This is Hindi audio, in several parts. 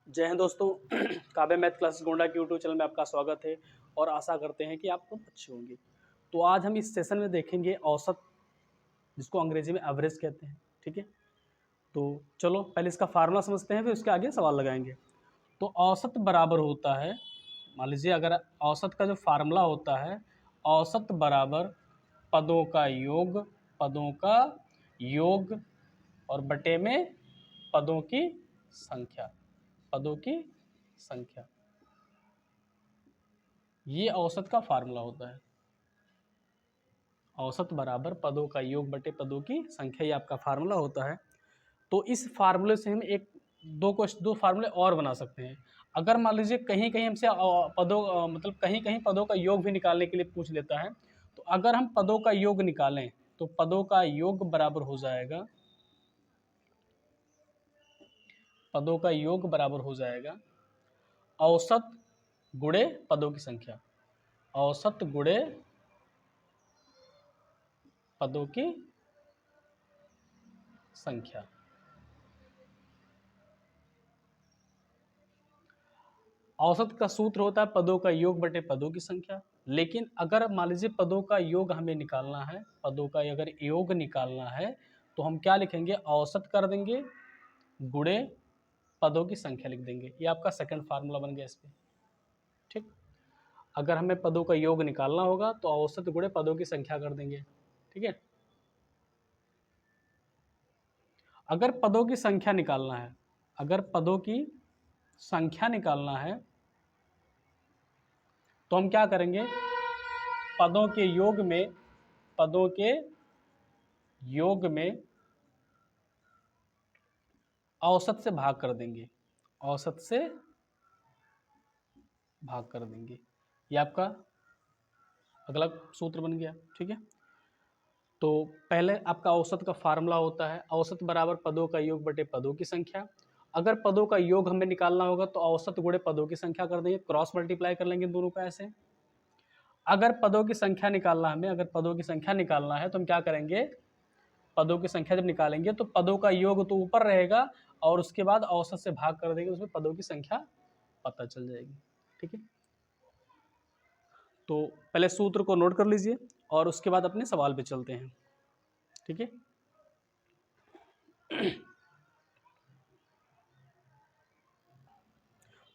जय हिंद दोस्तों। काव्य मैथ क्लासेस गोंडा के यूट्यूब चैनल में आपका स्वागत है और आशा करते हैं कि आप लोग अच्छे होंगे। तो आज हम इस सेशन में देखेंगे औसत, जिसको अंग्रेजी में एवरेज कहते हैं। ठीक है, तो चलो पहले इसका फार्मूला समझते हैं, फिर उसके आगे सवाल लगाएंगे। तो औसत बराबर होता है, मान लीजिए अगर औसत का जो फार्मूला होता है, औसत बराबर पदों का योग और बटे में पदों की संख्या, पदों की संख्या, ये औसत का फार्मूला होता है। औसत बराबर पदों का योग बटे पदों की संख्या, ये आपका फार्मूला होता है। तो इस फार्मूले से हम दो फार्मूले और बना सकते हैं। अगर मान लीजिए कहीं कहीं हमसे मतलब कहीं कहीं पदों का योग भी निकालने के लिए पूछ लेता है, तो अगर हम पदों का योग निकालें तो पदों का योग बराबर हो जाएगा, पदों का योग बराबर हो जाएगा औसत गुणे पदों की संख्या, औसत गुणे पदों की संख्या। औसत का सूत्र होता है पदों का योग बटे पदों की संख्या। लेकिन अगर मान लीजिए पदों का योग हमें निकालना है, पदों का अगर योग निकालना है तो हम क्या लिखेंगे, औसत कर देंगे गुणे पदों की संख्या लिख देंगे। ये आपका सेकंड फार्मूला बन गया इस पे। ठीक, अगर हमें पदों का योग निकालना होगा तो औसत गुणे पदों की संख्या कर देंगे। ठीक है, अगर पदों की संख्या निकालना है, अगर पदों की संख्या निकालना है तो हम क्या करेंगे, पदों के योग में, पदों के योग में औसत से भाग कर देंगे, औसत से भाग कर देंगे। ये आपका अगला सूत्र बन गया। ठीक है, तो पहले आपका औसत का फार्मूला होता है औसत बराबर पदों का योग बटे पदों की संख्या। अगर पदों का योग हमें निकालना होगा तो औसत गुणे पदों की संख्या कर देंगे, क्रॉस मल्टीप्लाई कर लेंगे दोनों का ऐसे। अगर पदों की संख्या निकालना हमें, अगर पदों की संख्या निकालना है तो हम क्या करेंगे, पदों की संख्या जब निकालेंगे तो पदों का योग तो ऊपर रहेगा और उसके बाद औसत से भाग कर देंगे, उसमें पदों की संख्या पता चल जाएगी। ठीक है, तो पहले सूत्र को नोट कर लीजिए और उसके बाद अपने सवाल पे चलते हैं। ठीक है,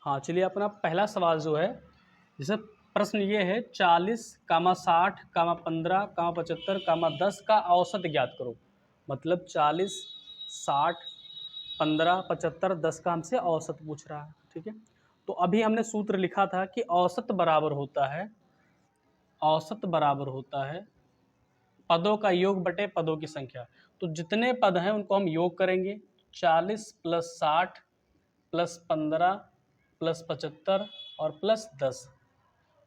हाँ चलिए, अपना पहला सवाल जो है, जैसे प्रश्न ये है 40, 60, 15, 75, 10 का औसत ज्ञात करो। मतलब 40, 60, 15, 75, 10 का हमसे औसत पूछ रहा है। ठीक है, तो अभी हमने सूत्र लिखा था कि औसत बराबर होता है, औसत बराबर होता है पदों का योग बटे पदों की संख्या। तो जितने पद हैं उनको हम योग करेंगे, 40 प्लस 60 प्लस 15 प्लस 75 और प्लस 10,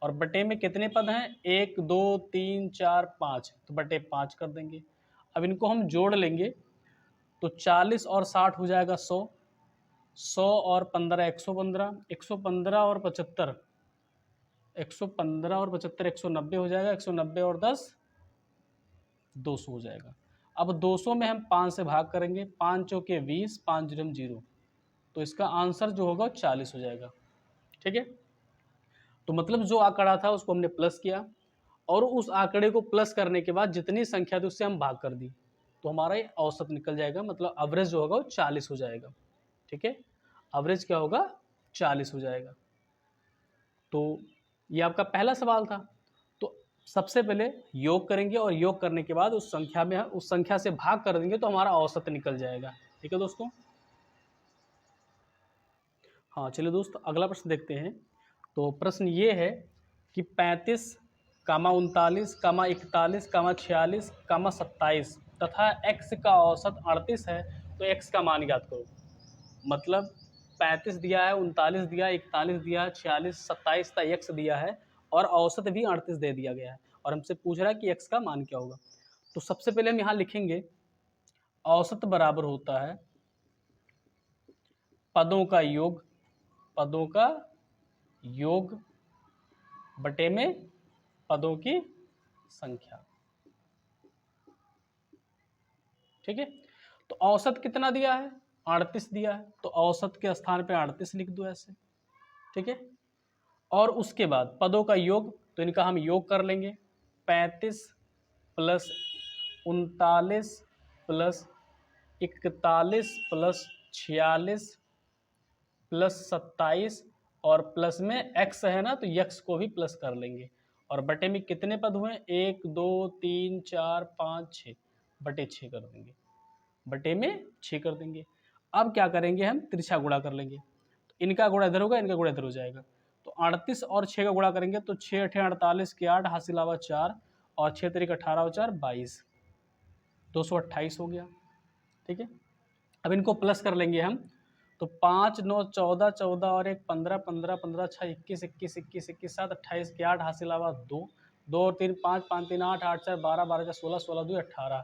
और बटे में कितने पद हैं, 1 2 3 4 5, तो बटे 5 कर देंगे। अब इनको हम जोड़ लेंगे तो 40 और 60 हो जाएगा 100, 100 और 15 115, 115 और 75, 115 और 75 190 हो जाएगा, 190 और 10 200 हो जाएगा। अब 200 में हम 5 से भाग करेंगे, 5 चौके 20, 5 जीरो 0, तो इसका आंसर जो होगा 40 हो जाएगा। ठीक है, तो मतलब जो आंकड़ा था उसको हमने प्लस किया और उस आंकड़े को प्लस करने के बाद जितनी संख्या थी उससे हम भाग कर दी, तो हमारा ये औसत निकल जाएगा। मतलब एवरेज जो होगा वो 40 हो जाएगा। ठीक है, एवरेज क्या होगा, 40 हो जाएगा। तो ये आपका पहला सवाल था। तो सबसे पहले योग करेंगे और योग करने के बाद उस संख्या से भाग कर देंगे तो हमारा औसत निकल जाएगा। ठीक है दोस्तों, हाँ चलिए दोस्तों अगला प्रश्न देखते हैं। तो प्रश्न ये है कि 35, 39, 41, 46, 27 तथा x का औसत 38 है, तो x का मान ज्ञात करो। मतलब 35 दिया है, 39 दिया है, 41 दिया है, 46, 27 का x दिया है और औसत भी 38 दे दिया गया है और हमसे पूछ रहा है कि x का मान क्या होगा। तो सबसे पहले हम यहाँ लिखेंगे औसत बराबर होता है पदों का योग, पदों का योग बटे में पदों की संख्या। ठीक है, तो औसत कितना दिया है, 38 दिया है तो औसत के स्थान पे 38 लिख दो ऐसे, ठीक है। और उसके बाद पदों का योग, तो इनका हम योग कर लेंगे। 35 प्लस 39 प्लस 41 प्लस 46 प्लस 27 और प्लस में x है ना, तो x को भी प्लस कर लेंगे। और बटे में कितने पद हुए? 1 2 3 4 5 6, बटे 6 कर देंगे, बटे में 6 कर देंगे। अब क्या करेंगे? हम तिरछा गुणा कर लेंगे, तो इनका गुणा इधर होगा, इनका गुणा इधर हो जाएगा। तो 38 और 6 का गुणा करेंगे तो 6 8 48 के 8 हासिल आवा 4 और 6 तरीक 18 और 4 22, 228 हो गया, ठीक है। अब इनको प्लस कर लेंगे हम, तो 5 9 14 14 और 1 15 15 15 6 21 21 21 21 7 28 के 8 हासिल आवा 2 2 और 3 5 5 3 8 8 4 12 12 4 16 16 2 18,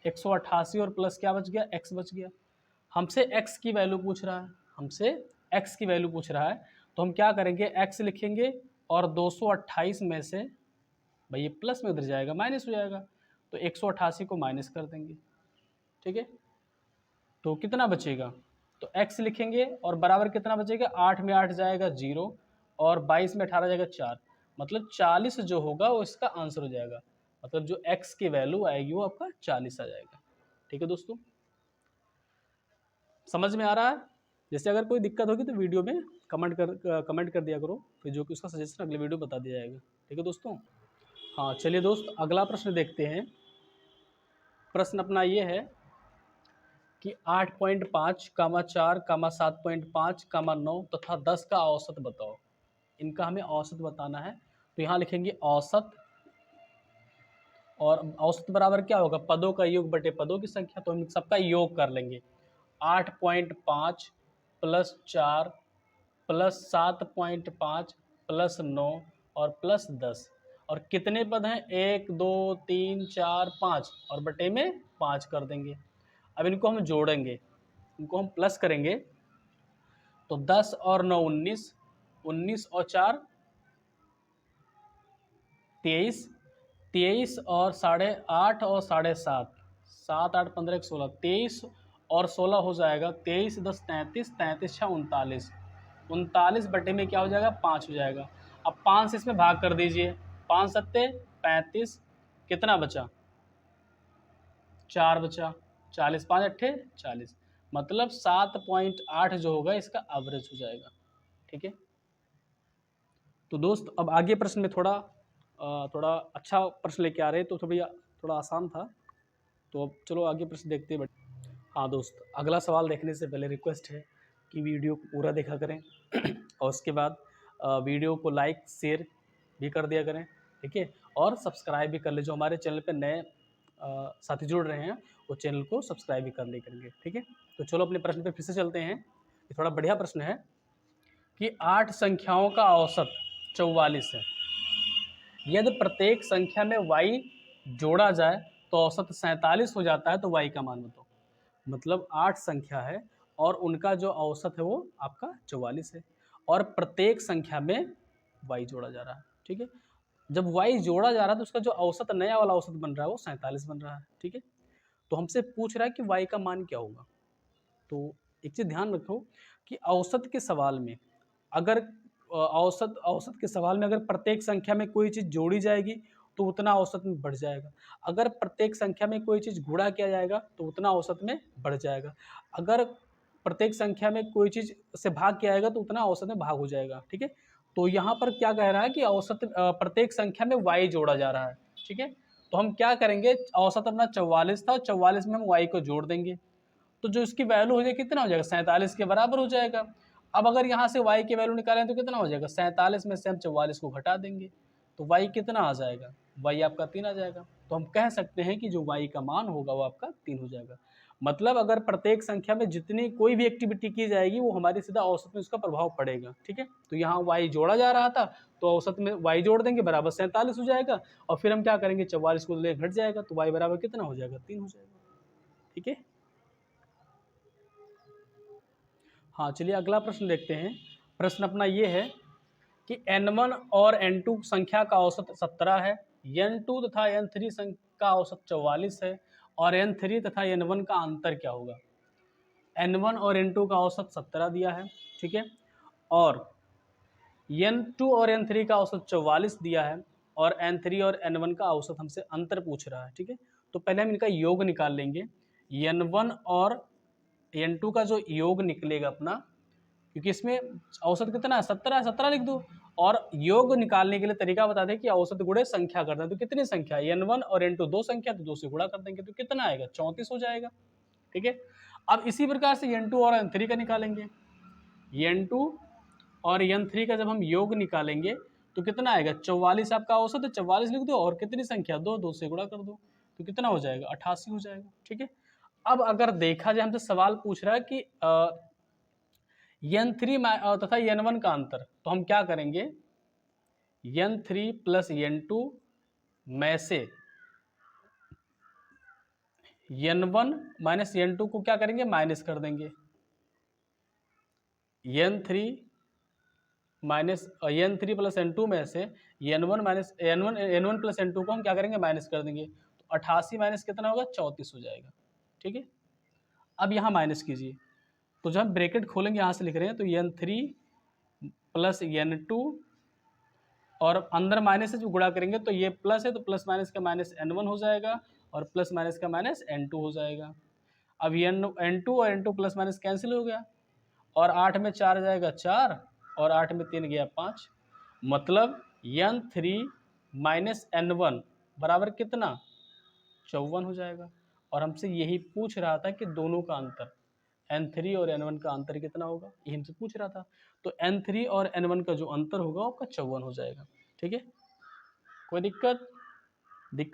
188 और प्लस क्या बच गया? x बच गया। हमसे x की वैल्यू पूछ रहा है, हमसे x की वैल्यू पूछ रहा है, तो हम क्या करेंगे? x लिखेंगे और 228 में से, भाई ये प्लस में उधर जाएगा माइनस हो जाएगा, तो 188 को माइनस कर देंगे, ठीक है। तो कितना बचेगा? तो x लिखेंगे और बराबर कितना बचेगा? 8 में 8 जाएगा 0 और 22 में 18 जाएगा 4, मतलब 40 जो होगा वो इसका आंसर हो जाएगा। मतलब जो x की वैल्यू आएगी वो आपका 40 आ जाएगा, ठीक है दोस्तों। समझ में आ रहा है? जैसे अगर कोई दिक्कत होगी तो वीडियो में कमेंट कर दिया करो, फिर जो कि उसका सजेशन अगले वीडियो बता दिया जाएगा, ठीक है दोस्तों। हाँ चलिए दोस्त, अगला प्रश्न देखते हैं। प्रश्न अपना ये है कि 8.5, 4, 7.5, 9 तथा 10 का औसत बताओ। इनका हमें औसत बताना है, तो यहाँ लिखेंगे औसत, और औसत बराबर क्या होगा? पदों का योग बटे पदों की संख्या, तो हम सबका योग कर लेंगे। 8.5 प्लस 4 प्लस 7.5 प्लस 9 और प्लस 10, और कितने पद हैं? 1 2 3 4 5 और बटे में 5 कर देंगे। अब इनको हम जोड़ेंगे, इनको हम प्लस करेंगे, तो 10 और 9 19, 19 और 4 23, 23 और 8.5 और 7.5, 7 8 15 1 16, 23 और 16 हो जाएगा, 23 10 33, 33 6 39, 39 बटे में क्या हो जाएगा? 5 हो जाएगा। अब 5 से इसमें भाग कर दीजिए, 5 सत्ते 35, कितना बचा? 4 बचा, 40 5 अट्ठे 40, मतलब 7.8 जो होगा इसका एवरेज हो जाएगा, ठीक है। तो दोस्त अब आगे प्रश्न में थोड़ा अच्छा प्रश्न लेके आ रहे हैं, तो थोड़ा आसान था, तो अब चलो आगे प्रश्न देखते हैं। हाँ दोस्त, अगला सवाल देखने से पहले रिक्वेस्ट है कि वीडियो को पूरा देखा करें और उसके बाद वीडियो को लाइक शेयर भी कर दिया करें, ठीक है। और सब्सक्राइब भी कर ले, जो हमारे चैनल पे नए साथी जुड़ रहे हैं वो चैनल को सब्सक्राइब भी कर ले करेंगे, ठीक है। तो चलो अपने प्रश्न पे फिर से चलते हैं। ये थोड़ा बढ़िया प्रश्न है कि 8 संख्याओं का औसत 44 है, यदि प्रत्येक संख्या में y जोड़ा जाए तो औसत 47 हो जाता है, तो y का मान बताओ। मतलब 8 संख्या है और उनका जो औसत है वो आपका 44 है, और प्रत्येक संख्या में y जोड़ा जा रहा है, ठीक है। जब y जोड़ा जा रहा है तो उसका जो औसत, नया वाला औसत बन रहा है वो 47 बन रहा है, ठीक है। तो हमसे पूछ रहा है कि y का मान क्या होगा। तो एक चीज़ ध्यान रखो कि औसत के सवाल में अगर औसत के सवाल में अगर प्रत्येक संख्या में कोई चीज़ जोड़ी जाएगी तो उतना औसत में बढ़ जाएगा। अगर प्रत्येक संख्या में कोई चीज़ गुणा किया जाएगा तो उतना औसत में बढ़ जाएगा। अगर प्रत्येक संख्या में कोई चीज़ से भाग किया जाएगा तो उतना औसत में भाग हो जाएगा, ठीक है। तो यहाँ पर क्या कह रहा है कि औसत प्रत्येक संख्या में y जोड़ा जा रहा है, ठीक है। तो हम क्या करेंगे? औसत अपना 44 था और 44 में हम y को जोड़ देंगे, तो जो इसकी वैल्यू हो जाएगी कितना हो जाएगा? 47 के बराबर हो जाएगा। अब अगर यहाँ से y की वैल्यू निकालें तो कितना हो जाएगा? 47 में से हम 44 को घटा देंगे, तो y कितना आ जाएगा? y आपका 3 आ जाएगा। तो हम कह सकते हैं कि जो y का मान होगा वो आपका 3 हो जाएगा। मतलब अगर प्रत्येक संख्या में जितनी कोई भी एक्टिविटी की जाएगी वो हमारी सीधा औसत में उसका प्रभाव पड़ेगा, ठीक है। तो यहाँ y जोड़ा जा रहा था तो औसत में y जोड़ देंगे, बराबर 47 हो जाएगा, और फिर हम क्या करेंगे? 44 को ले घट जाएगा, तो y बराबर कितना हो जाएगा? 3 हो जाएगा, ठीक है। हाँ चलिए अगला प्रश्न देखते हैं। प्रश्न अपना ये है कि n1 और n2 संख्या का औसत 17 है, n2 तथा n3 का औसत 44 है, और n3 तथा n1 का अंतर क्या होगा। N1 और N2 का औसत 17 दिया है, ठीक है, और N2 और N3 का औसत 44 दिया है, और N3 और N1 का औसत हमसे अंतर पूछ रहा है, ठीक है। तो पहले हम इनका योग निकाल लेंगे। N1 और N2 का जो योग निकलेगा अपना, क्योंकि इसमें औसत कितना है, 17 है, 17 लिख दो। और योग निकालने के लिए तरीका बता दें कि औसत गुणे संख्या करना है, तो कितनी संख्या, N1 और N2 दो संख्या, तो 2 से गुणा कर देंगे तो कितना आएगा, 34 हो जाएगा, ठीक है। अब इसी प्रकार से N2 और N3 का निकालेंगे। N2 और N3 का जब हम योग निकालेंगे तो कितना आएगा, 44 आपका औसत है, 44 लिख दो, और कितनी संख्या, 2, 2 से गुणा कर दो तो कितना हो जाएगा, 88 हो जाएगा, ठीक है। अब अगर देखा जाए, हमसे सवाल पूछ रहा है कि N3 तथा N1 का अंतर, तो हम क्या करेंगे, N3 प्लस N2 में से N1 माइनस N2 को क्या करेंगे, माइनस कर देंगे। N3 minus N3 plus N2 में से N1 minus N1 plus N2 को हम क्या करेंगे, माइनस कर देंगे, तो 88 माइनस कितना होगा, 34 हो जाएगा, ठीक है। अब यहाँ माइनस कीजिए, तो जब हम ब्रैकेट खोलेंगे, यहाँ से लिख रहे हैं, तो N3 प्लस N2 और अंदर माइनस से जो गुणा करेंगे तो ये प्लस है, तो प्लस माइनस का माइनस N1 हो जाएगा, और प्लस माइनस का माइनस N2 हो जाएगा। अब N2 और N2 प्लस माइनस कैंसिल हो गया, और 8 में 4 जाएगा 4, और 8 में 3 गया 5, मतलब N3 माइनस N1 बराबर कितना, 54 हो जाएगा। और हमसे यही पूछ रहा था कि दोनों का अंतर, N3 और N1 का अंतर कितना होगा, ये हमसे पूछ रहा था। तो N3 और N1 का जो अंतर होगा आपका 54 हो जाएगा, ठीक है। कोई दिक्कत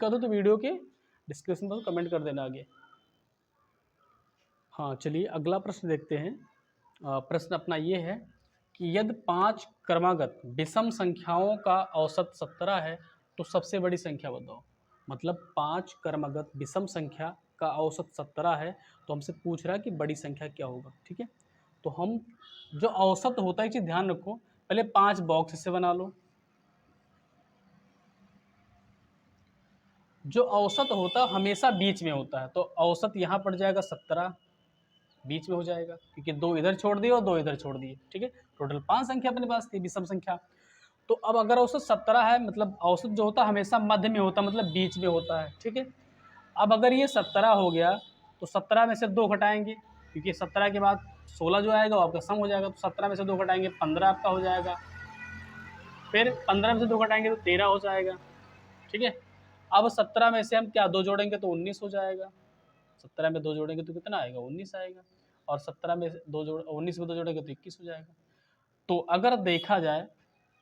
हो तो वीडियो के डिस्क्रिप्शन पर कमेंट कर देना आगे। हाँ, चलिए अगला प्रश्न देखते हैं। प्रश्न अपना ये है कि यदि 5 क्रमागत विषम संख्याओं का औसत 17 है तो सबसे बड़ी संख्या बताओ। मतलब 5 क्रमागत विषम संख्या का औसत 17 है, तो हमसे पूछ रहा है कि बड़ी संख्या क्या होगा, ठीक है। तो हम जो औसत होता है, एक चीज़ ध्यान रखो, पहले 5 बॉक्स से बना लो। जो औसत होता है हमेशा बीच में होता है, तो औसत यहाँ पड़ जाएगा 17, बीच में हो जाएगा, क्योंकि 2 इधर छोड़ दिए और 2 इधर छोड़ दिए, ठीक है। टोटल 5 संख्या अपने पास थी, विषम संख्या। तो अब अगर औसत 17 है, मतलब औसत जो होता है हमेशा मध्य में होता है, मतलब बीच में होता है, ठीक है। अब अगर ये 17 हो गया तो 17 में से 2 घटाएंगे, क्योंकि 17 के बाद 16 जो आएगा वो आपका सम हो जाएगा, तो 17 में से 2 घटाएंगे 15 आपका हो जाएगा, फिर 15 में से 2 घटाएंगे तो 13 हो जाएगा, ठीक है। अब 17 में से हम क्या 2 जोड़ेंगे तो 19 हो जाएगा, 17 में 2 जोड़ेंगे तो कितना आएगा, 19 आएगा, और 17 में 19 में 2 जोड़ेंगे तो 21 हो जाएगा। तो अगर देखा जाए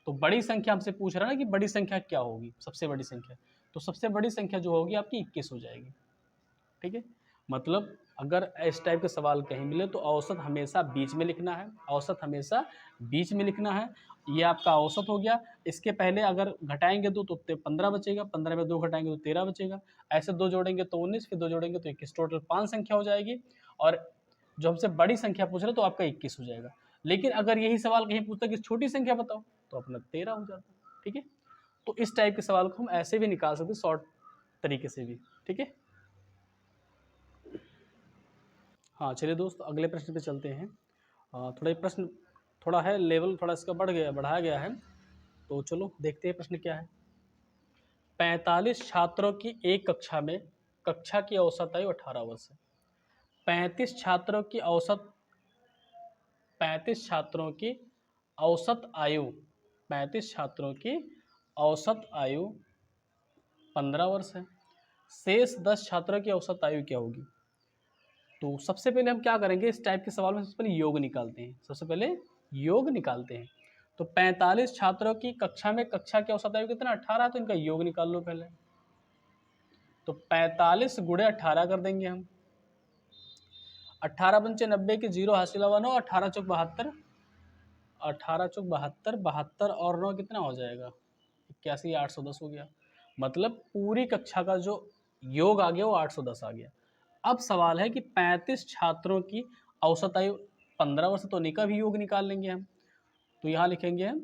तो बड़ी संख्या हमसे पूछ रहा है ना कि बड़ी संख्या क्या होगी, सबसे बड़ी संख्या, तो सबसे बड़ी संख्या जो होगी आपकी 21 हो जाएगी, ठीक है। मतलब अगर इस टाइप के सवाल कहीं मिले तो औसत हमेशा बीच में लिखना है, औसत हमेशा बीच में लिखना है। ये आपका औसत हो गया। इसके पहले अगर घटाएंगे तो 15 बचेगा, 15 में 2 घटाएंगे तो 13 बचेगा, ऐसे 2 जोड़ेंगे तो 19, फिर 2 जोड़ेंगे तो 21, टोटल 5 संख्या हो जाएगी। और जो हमसे बड़ी संख्या पूछ रहे तो आपका 21 हो जाएगा। लेकिन अगर यही सवाल कहीं पूछता कि छोटी संख्या बताओ, तो अपना 13 हो जाता, ठीक है। तो इस टाइप के सवाल को हम ऐसे भी निकाल सकते, शॉर्ट तरीके से भी, ठीक है। हाँ, चलिए दोस्त अगले प्रश्न पे चलते हैं। थोड़ा ये प्रश्न थोड़ा है लेवल, थोड़ा इसका बढ़ाया गया है, तो चलो देखते हैं प्रश्न क्या है। 45 छात्रों की एक कक्षा में, कक्षा की औसत आयु 18 वर्ष है। 35 छात्रों की औसत 35 छात्रों की औसत आयु 35 छात्रों की औसत आयु 15 वर्ष है। शेष 10 छात्रों की औसत आयु क्या होगी। तो सबसे पहले हम क्या करेंगे, इस टाइप के सवाल में सबसे पहले योग निकालते हैं, सबसे पहले योग निकालते हैं। तो 45 छात्रों की कक्षा में, कक्षा की औसत आयु कितना 18, तो इनका योग निकाल लो पहले। तो 45 गुणे 18 कर देंगे हम। 18 पंचे 90 के 0 हासिल हुआ 9, 18 चौक 72, 18 चौक 72, 72 और 9 कितना हो जाएगा 81, 810 हो गया। मतलब पूरी कक्षा का जो योग आ गया वो 810 आ गया। अब सवाल है कि 35 छात्रों की औसत आयु 15 वर्ष, तो इनका भी योग निकाल लेंगे हम। तो यहाँ लिखेंगे हम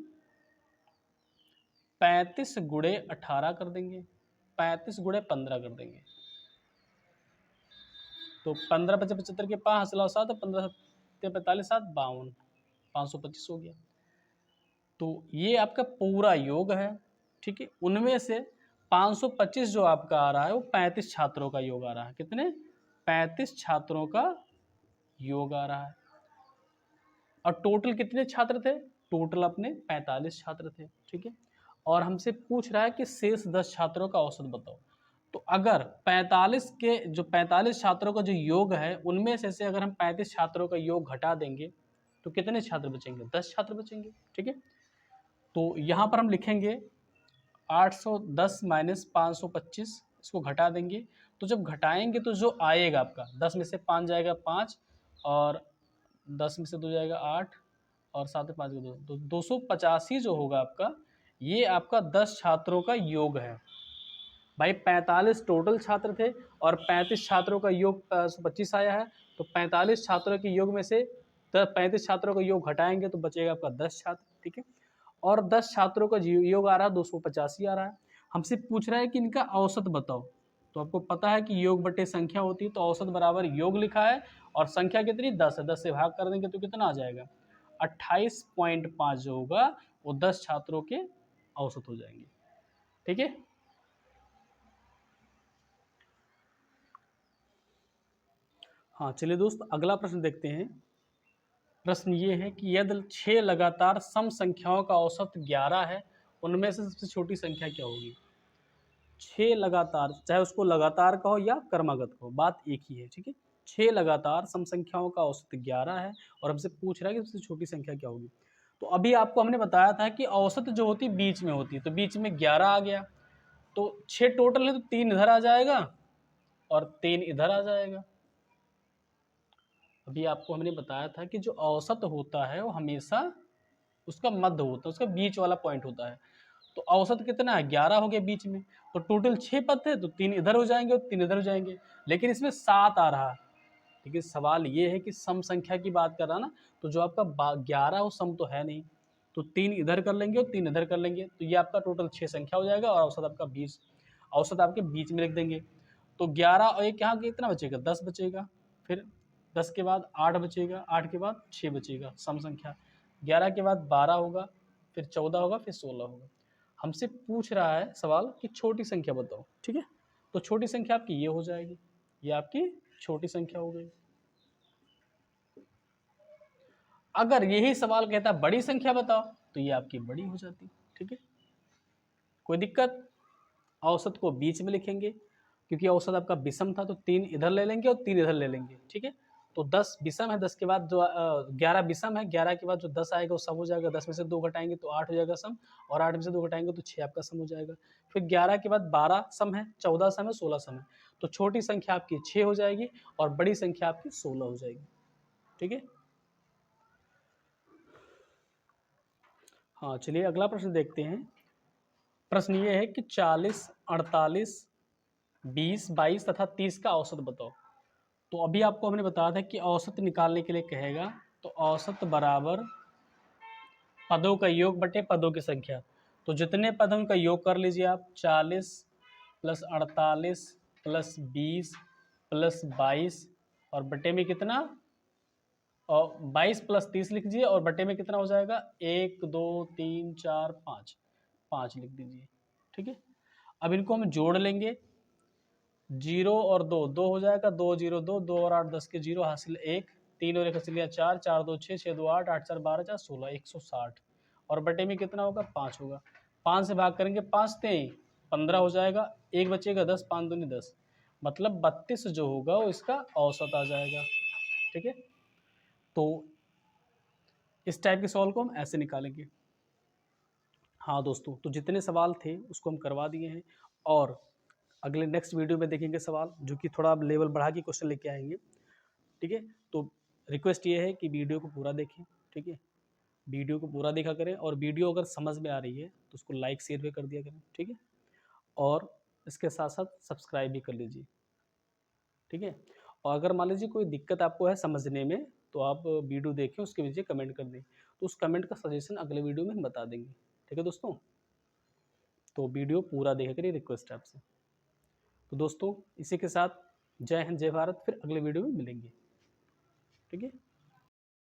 35 गुणे 18 कर देंगे, 35 गुणे 15 कर देंगे। तो 15 × 75 के 5 हासिल 7, तो 15 × 45 7 52, 525 हो गया। तो ये आपका पूरा योग है, ठीक है। उनमें से 525 जो आपका आ रहा है वो 35 छात्रों का योग आ रहा है। कितने? 35 छात्रों का योग आ रहा है। और टोटल कितने छात्र थे? टोटल अपने 45 छात्र थे, ठीक है। और हमसे पूछ रहा है कि शेष 10 छात्रों का औसत बताओ। तो अगर 45 छात्रों का जो योग है उनमें से अगर हम 35 छात्रों का योग घटा देंगे तो कितने छात्र बचेंगे? 10 छात्र बचेंगे, ठीक है। तो यहाँ पर हम लिखेंगे 810 माइनस 525, इसको घटा देंगे। तो जब घटाएंगे तो जो आएगा आपका 10 में से 5 जाएगा 5, और 10 में से 2 जाएगा 8, और 7 में 5 2, तो 285 जो होगा आपका, ये आपका 10 छात्रों का योग है। भाई 45 टोटल छात्र थे और 35 छात्रों का योग 25 आया है, तो 45 छात्रों के योग में से 35 छात्रों का योग घटाएंगे तो बचेगा आपका 10 छात्र, ठीक है। और 10 छात्रों का योग आ रहा है 285 आ रहा है। हमसे पूछ रहा है कि इनका औसत बताओ। तो आपको पता है कि योग बटे संख्या होती है, तो औसत बराबर योग लिखा है और संख्या कितनी? 10 है। 10 से भाग कर देंगे तो कितना आ जाएगा? 28.5 जो होगा वो 10 छात्रों के औसत हो जाएंगे, ठीक है। हाँ चलिए दोस्त, अगला प्रश्न देखते हैं। प्रश्न ये है कि यदि 6 लगातार सम संख्याओं का औसत 11 है, उनमें से सबसे छोटी संख्या क्या होगी? 6 लगातार, चाहे उसको लगातार कहो या क्रमागत कहो, बात एक ही है, ठीक है। 6 लगातार सम संख्याओं का औसत 11 है और हमसे पूछ रहा है कि सबसे छोटी संख्या क्या होगी। तो अभी आपको हमने बताया था कि औसत जो होती है बीच में होती है, तो बीच में 11 आ गया, तो 6 टोटल है तो 3 इधर आ जाएगा और 3 इधर आ जाएगा। अभी आपको हमने बताया था कि जो औसत होता है वो हमेशा उसका मध्य होता है, उसका बीच वाला पॉइंट होता है। तो औसत कितना है? 11 हो गया बीच में, तो टोटल 6 पद थे, तो 3 इधर हो जाएंगे और 3 इधर हो जाएंगे, लेकिन इसमें 7 आ रहा है। लेकिन सवाल ये है कि सम संख्या की बात कर रहा ना, तो जो आपका 11 वो सम तो है नहीं, तो 3 इधर कर लेंगे और 3 इधर कर लेंगे, तो ये आपका टोटल 6 संख्या हो जाएगा और औसत आपका 20, औसत आपके बीच में लिख देंगे। तो 11 और एक यहाँ कितना बचेगा? 10 बचेगा, फिर 10 के बाद 8 बचेगा, 8 के बाद 6 बचेगा सम संख्या, 11 के बाद 12 होगा, फिर 14 होगा, फिर 16 होगा। हमसे पूछ रहा है सवाल कि छोटी संख्या बताओ, ठीक है। तो छोटी संख्या आपकी ये हो जाएगी, ये आपकी छोटी संख्या हो गई। अगर यही सवाल कहता बड़ी संख्या बताओ, तो ये आपकी बड़ी हो जाती, ठीक है। कोई दिक्कत? औसत को बीच में लिखेंगे, क्योंकि औसत आपका विषम था, तो 3 इधर ले लेंगे और 3 इधर ले लेंगे, ठीक है। तो 10 विषम है, 10 के बाद जो 11 विषम है, 11 के बाद जो 10 आएगा वो सम हो जाएगा, 10 में से 2 घटाएंगे तो 8 हो जाएगा सम, और 8 में से 2 घटाएंगे तो 6 आपका सम हो जाएगा। फिर 11 के बाद 12 सम है, 14 सम है, 16 सम है, तो छोटी संख्या आपकी 6 हो जाएगी और बड़ी संख्या आपकी 16 हो जाएगी, ठीक है। हाँ चलिए अगला प्रश्न देखते हैं। प्रश्न ये है कि 40, 48, 20, 22 तथा 30 का औसत बताओ। तो अभी आपको हमने बताया था कि औसत निकालने के लिए कहेगा, तो औसत बराबर पदों का योग बटे पदों की संख्या। तो जितने पद हैं उनका योग कर लीजिए आप, 40 प्लस 48 प्लस 20 प्लस 22 और बटे में कितना, और 22 प्लस 30 लिख दीजिए और बटे में कितना हो जाएगा, 1 2 3 4 5, 5 लिख दीजिए, ठीक है। अब इनको हम जोड़ लेंगे, 0 और 2, 2 हो जाएगा, 2 0 2, 2 और 8 10 के 0 हासिल 1, 3 और 1 हासिल 4, 4 2 6, 6 2 8, 8 4 12, 4 16, 160 और बटे में कितना होगा, 5 होगा। 5 से भाग करेंगे, 5 3 15 हो जाएगा, 1 बचेगा 10, 5 दूनी 10, मतलब 32 जो होगा वो इसका औसत आ जाएगा, ठीक है। तो इस टाइप के सवाल को हम ऐसे निकालेंगे। हाँ दोस्तों, तो जितने सवाल थे उसको हम करवा दिए हैं और अगले नेक्स्ट वीडियो में देखेंगे सवाल जो कि थोड़ा अब लेवल बढ़ा के क्वेश्चन लेके आएंगे, ठीक है। तो रिक्वेस्ट ये है कि वीडियो को पूरा देखें, ठीक है। वीडियो को पूरा देखा करें और वीडियो अगर समझ में आ रही है तो उसको लाइक शेयर भी कर दिया करें, ठीक है। और इसके साथ साथ सब्सक्राइब भी कर लीजिए, ठीक है। और अगर मान लीजिए कोई दिक्कत आपको है समझने में, तो आप वीडियो देखें, उसके नीचे कमेंट कर दें, तो उस कमेंट का सजेशन अगले वीडियो में हम बता देंगे, ठीक है दोस्तों। तो वीडियो पूरा देखा करिए, रिक्वेस्ट है आपसे। तो दोस्तों इसी के साथ जय हिंद, जय भारत। फिर अगले वीडियो में मिलेंगे। ठीक है।